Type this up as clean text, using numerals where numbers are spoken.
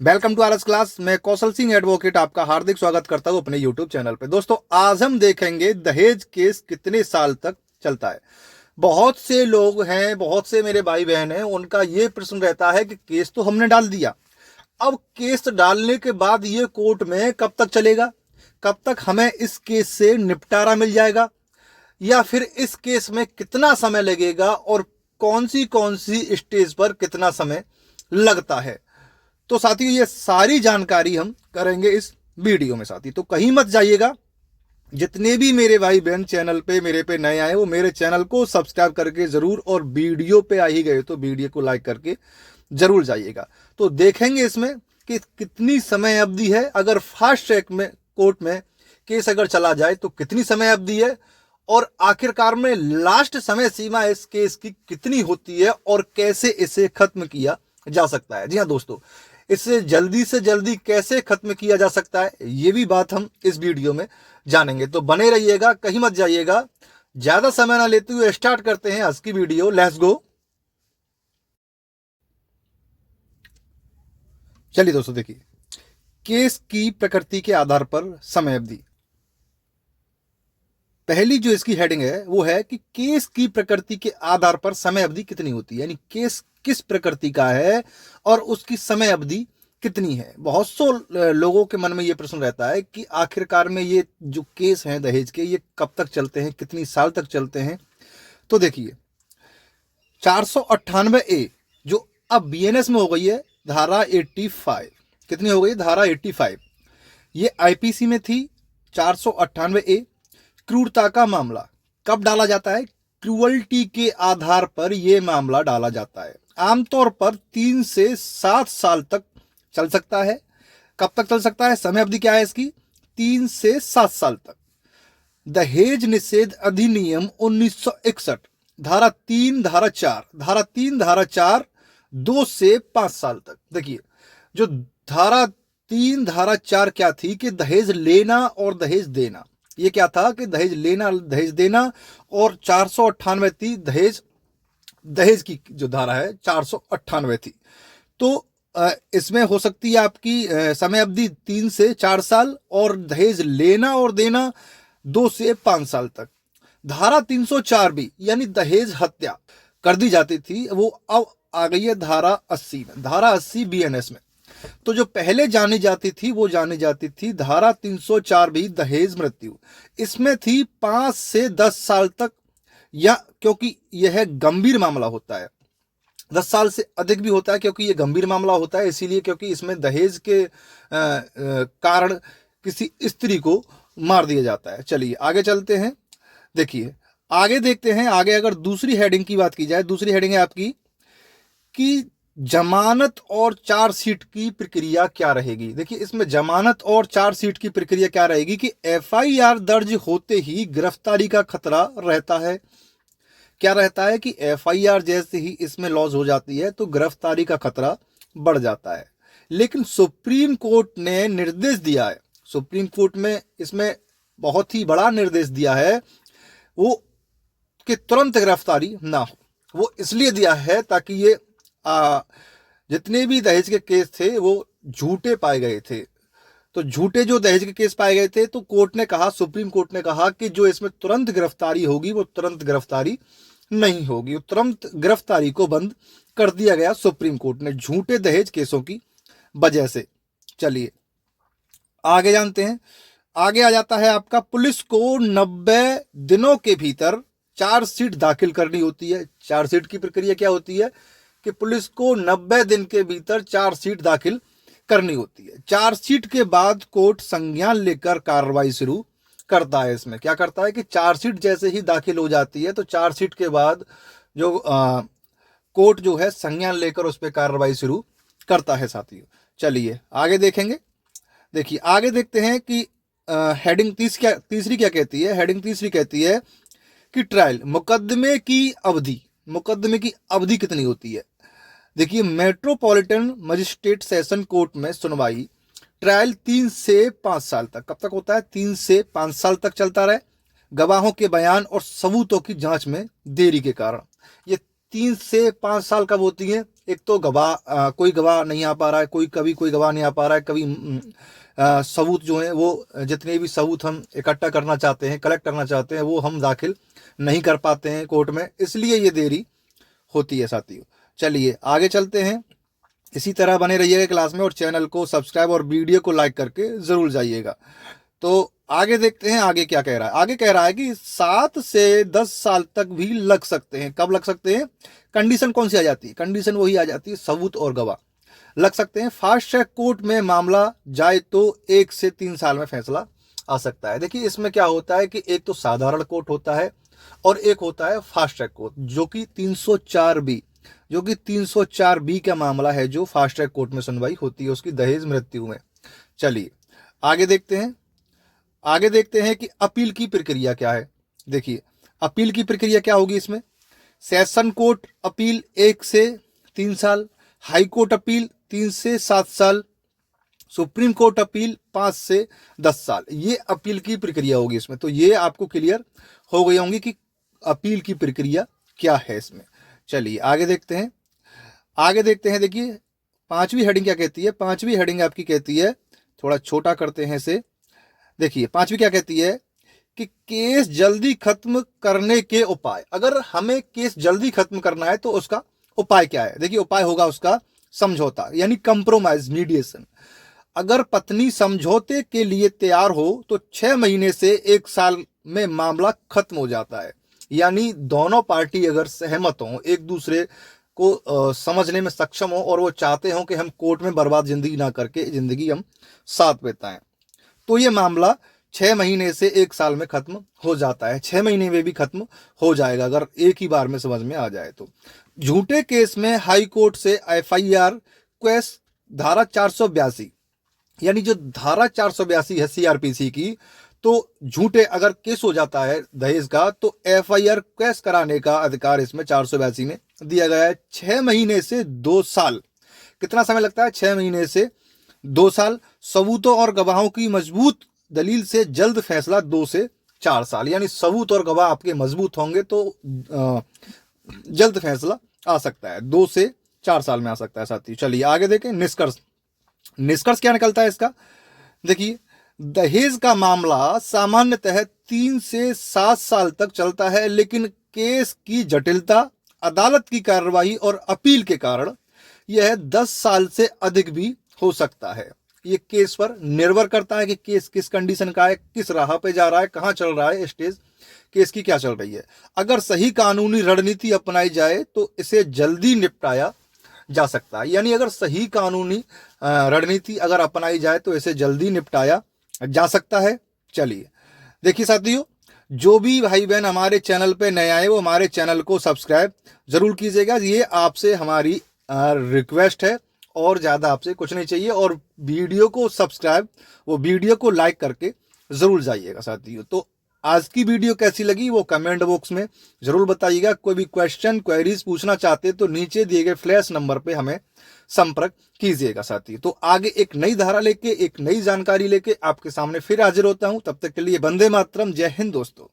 Welcome to RS class. मैं कौशल Singh advocate आपका हार्दिक स्वागत करता हूं अपने यूट्यूब चैनल पे। दोस्तों, आज हम देखेंगे दहेज केस कितने साल तक चलता है। बहुत से लोग हैं, बहुत से मेरे भाई बहन हैं, उनका ये प्रश्न रहता है कि केस तो हमने डाल दिया, अब केस डालने के बाद ये कोर्ट में कब तक चलेगा, कब तक हमें इस केस से निपटारा मिल जाएगा, या फिर इस केस में कितना समय लगेगा और कौन सी स्टेज पर कितना समय लगता है। तो साथियों, ये सारी जानकारी हम करेंगे इस वीडियो में साथी। तो कहीं मत जाइएगा। जितने भी मेरे भाई बहन चैनल पे मेरे पे नए आए वो मेरे चैनल को सब्सक्राइब करके जरूर, और वीडियो पे आ ही गए तो वीडियो को लाइक करके जरूर जाइएगा। तो देखेंगे इसमें कि कितनी समय अवधि है। अगर फास्ट ट्रैक में कोर्ट में केस अगर चला जाए तो कितनी समय अवधि है, और आखिरकार में लास्ट समय सीमा इस केस की कितनी होती है, और कैसे इसे खत्म किया जा सकता है। जी हाँ दोस्तों, इसे जल्दी से जल्दी कैसे खत्म किया जा सकता है, ये भी बात हम इस वीडियो में जानेंगे। तो बने रहिएगा, कहीं मत जाइएगा। ज्यादा समय ना लेते हुए स्टार्ट करते हैं आज की वीडियो। Let's go. चलिए दोस्तों, देखिए, केस की प्रकृति के आधार पर समय अवधि। पहली जो इसकी हेडिंग है वो है कि केस की प्रकृति के आधार पर समय अवधि कितनी होती है, यानी केस किस प्रकृति का है और उसकी समय अवधि कितनी है। बहुत से लोगों के मन में ये प्रश्न रहता है कि आखिरकार में ये जो केस हैं दहेज के, ये कब तक चलते हैं, कितनी साल तक चलते हैं। तो देखिए, 498A जो अब बीएनएस में हो गई है, धारा 85, कितनी हो गई, धारा 85, ये आईपीसी में थी 498A। क्रूरता का मामला कब डाला जाता है, क्रूअल्टी के आधार पर यह मामला डाला जाता है। आमतौर पर 3 से 7 साल तक चल सकता है। कब तक चल सकता है, समय अवधि क्या है इसकी, 3 से 7 साल तक। दहेज निषेध अधिनियम 1961, धारा 3 धारा 4, धारा 3 धारा 4, 2 से 5 साल तक। देखिए, जो धारा 3 धारा 4 क्या थी कि दहेज लेना और दहेज देना, ये क्या था कि दहेज लेना दहेज देना, और 498 थी दहेज, दहेज की जो धारा है 498 थी। तो इसमें हो सकती है आपकी समय अवधि 3 से 4 साल, और दहेज लेना और देना 2 से 5 साल तक। धारा 304 भी, यानी दहेज हत्या कर दी जाती थी, वो अब आ गई है धारा 80 में, धारा 80 बीएनएस में। तो जो पहले जानी जाती थी वो जानी जाती थी धारा 304 भी, दहेज मृत्यु। इसमें थी 5 से 10 साल तक, या क्योंकि यह गंभीर मामला होता है, 10 साल से अधिक भी होता है क्योंकि यह गंभीर मामला होता है, इसीलिए क्योंकि इसमें दहेज के कारण किसी स्त्री को मार दिया जाता है। चलिए आगे चलते हैं। देखिए, आगे देखते हैं। आगे अगर दूसरी हेडिंग की बात की जाए, दूसरी हेडिंग है आपकी कि जमानत और चार्जशीट की प्रक्रिया क्या रहेगी। देखिए, इसमें जमानत और चार्जशीट की प्रक्रिया क्या रहेगी कि एफआईआर दर्ज होते ही गिरफ्तारी का खतरा रहता है। क्या रहता है कि एफआईआर जैसे ही इसमें लॉन्च हो जाती है तो गिरफ्तारी का खतरा बढ़ जाता है। लेकिन सुप्रीम कोर्ट ने निर्देश दिया है, सुप्रीम कोर्ट में इसमें बहुत ही बड़ा निर्देश दिया है वो, कि तुरंत गिरफ्तारी ना हो। वो इसलिए दिया है ताकि ये जितने भी दहेज के केस थे वो झूठे पाए गए थे। तो झूठे जो दहेज के केस पाए गए थे, तो कोर्ट ने कहा, सुप्रीम कोर्ट ने कहा कि जो इसमें तुरंत गिरफ्तारी होगी वो तुरंत गिरफ्तारी नहीं होगी। तुरंत गिरफ्तारी को बंद कर दिया गया सुप्रीम कोर्ट ने, झूठे दहेज केसों की वजह से। चलिए आगे जानते हैं। आगे आ जाता है आपका, पुलिस को 90 दिनों के भीतर चार्जशीट दाखिल करनी होती है। चार्जशीट की प्रक्रिया क्या होती है कि पुलिस को 90 दिन के भीतर चार्जशीट दाखिल करनी होती है। चार्जशीट के बाद कोर्ट संज्ञान लेकर कार्रवाई शुरू करता है। इसमें क्या करता है कि चार्जशीट जैसे ही दाखिल हो जाती है तो चार्जशीट के बाद जो कोर्ट जो है संज्ञान लेकर उस पर कार्रवाई शुरू करता है साथियों। चलिए आगे देखेंगे। देखिए आगे देखते हैं कि हेडिंग तीसरी क्या कहती है। हेडिंग तीसरी कहती है कि ट्रायल, मुकदमे की अवधि, मुकदमे की अवधि कितनी होती है। देखिए, मेट्रोपॉलिटन मजिस्ट्रेट सेशन कोर्ट में सुनवाई, ट्रायल 3 से 5 साल तक। कब तक होता है, 3 से 5 साल तक चलता रहे, गवाहों के बयान और सबूतों की जांच में देरी के कारण। ये 3 से 5 साल कब होती है, एक तो गवाह कोई गवाह नहीं आ पा रहा है, कोई गवाह नहीं आ पा रहा है, कभी सबूत जो है वो जितने भी सबूत हम इकट्ठा करना चाहते हैं, कलेक्ट करना चाहते हैं, वो हम दाखिल नहीं कर पाते हैं कोर्ट में, इसलिए ये देरी होती है साथियों। चलिए आगे चलते हैं। इसी तरह बने रहिएगा क्लास में और चैनल को सब्सक्राइब और वीडियो को लाइक करके ज़रूर जाइएगा। तो आगे देखते हैं आगे क्या कह रहा है। आगे कह रहा है कि 7 से 10 साल तक भी लग सकते हैं। कब लग सकते हैं? कंडीशन कौन सी आ जाती है? कंडीशन वही आ जाती है, सबूत और गवाह लग सकते हैं। फास्ट ट्रैक कोर्ट में मामला जाए तो 1 से 3 साल में फैसला आ सकता है। देखिए इसमें क्या होता है कि एक तो साधारण कोर्ट होता है और एक होता है फास्ट ट्रैक कोर्ट, जो कि 304B का मामला है, जो फास्ट ट्रैक कोर्ट में सुनवाई होती है उसकी दहेज मृत्यु में। चलिए आगे देखते हैं। आगे देखते हैं कि अपील की प्रक्रिया क्या है। देखिए अपील की प्रक्रिया क्या होगी इसमें। सेशन कोर्ट अपील 1 से 3 साल, हाई कोर्ट अपील 3 से 7 साल, सुप्रीम कोर्ट अपील 5 से 10 साल। ये अपील की प्रक्रिया होगी इसमें। तो ये आपको क्लियर हो गई होंगी कि अपील की प्रक्रिया क्या है इसमें। चलिए आगे देखते हैं। आगे देखते हैं। देखिए 5वीं हेडिंग क्या कहती है। 5वीं हेडिंग आपकी कहती है, थोड़ा छोटा करते हैं इसे। देखिए 5वीं क्या कहती है कि केस जल्दी खत्म करने के उपाय। अगर हमें केस जल्दी खत्म करना है तो उसका उपाय क्या है। देखिए उपाय होगा उसका समझौता, यानी कंप्रोमाइज, मीडिएशन। अगर पत्नी समझौते के लिए तैयार हो तो 6 महीने से 1 साल में मामला खत्म हो जाता है। यानी दोनों पार्टी अगर सहमत हो, एक दूसरे को समझने में सक्षम हो और वो चाहते हो कि हम कोर्ट में बर्बाद जिंदगी ना करके जिंदगी हम साथ बिताएं, तो ये मामला 6 महीने से 1 साल में खत्म हो जाता है। 6 महीने में भी खत्म हो जाएगा अगर एक ही बार में समझ में आ जाए तो। झूठे केस में हाई कोर्ट से FIR क्वेस धारा 482, यानी जो धारा 482 है CRPC की, तो झूठे अगर केस हो जाता है दहेज का तो FIR क्वेस कराने का अधिकार इसमें 482 में दिया गया है। 6 महीने से 2 साल। कितना समय लगता है? 6 महीने से 2 साल। सबूतों और गवाहों की मजबूत दलील से जल्द फैसला 2 से 4 साल। यानी सबूत और गवाह आपके मजबूत होंगे तो जल्द फैसला आ सकता है, 2 से 4 साल में आ सकता है साथी। चलिए आगे देखें। निष्कर्ष। निष्कर्ष क्या निकलता है इसका। देखिए दहेज का मामला सामान्यतः 3 से 7 साल तक चलता है, लेकिन केस की जटिलता, अदालत की कार्रवाई और अपील के कारण यह 10 साल से अधिक भी हो सकता है। ये केस पर निर्भर करता है कि केस किस कंडीशन का है, किस राह पे जा रहा है, कहाँ चल रहा है, स्टेज केस की क्या चल रही है। अगर सही कानूनी रणनीति अपनाई जाए तो इसे जल्दी निपटाया जा सकता है। यानी अगर सही कानूनी रणनीति अगर अपनाई जाए तो इसे जल्दी निपटाया जा सकता है। चलिए देखिए साथियों, जो भी भाई बहन हमारे चैनल पे नए आए वो हमारे चैनल को सब्सक्राइब जरूर कीजिएगा। ये आपसे हमारी रिक्वेस्ट है और ज़्यादा आपसे कुछ नहीं चाहिए। और वीडियो को सब्सक्राइब, वो वीडियो को लाइक करके ज़रूर जाइएगा साथियों। तो आज की वीडियो कैसी लगी वो कमेंट बॉक्स में ज़रूर बताइएगा। कोई भी क्वेश्चन क्वेरीज पूछना चाहते तो नीचे दिए गए फ्लैश नंबर पे हमें संपर्क कीजिएगा साथी। तो आगे एक नई धारा लेके, एक नई जानकारी लेके आपके सामने फिर हाजिर होता हूं। तब तक के लिए वंदे मातरम, जय हिंद दोस्तों।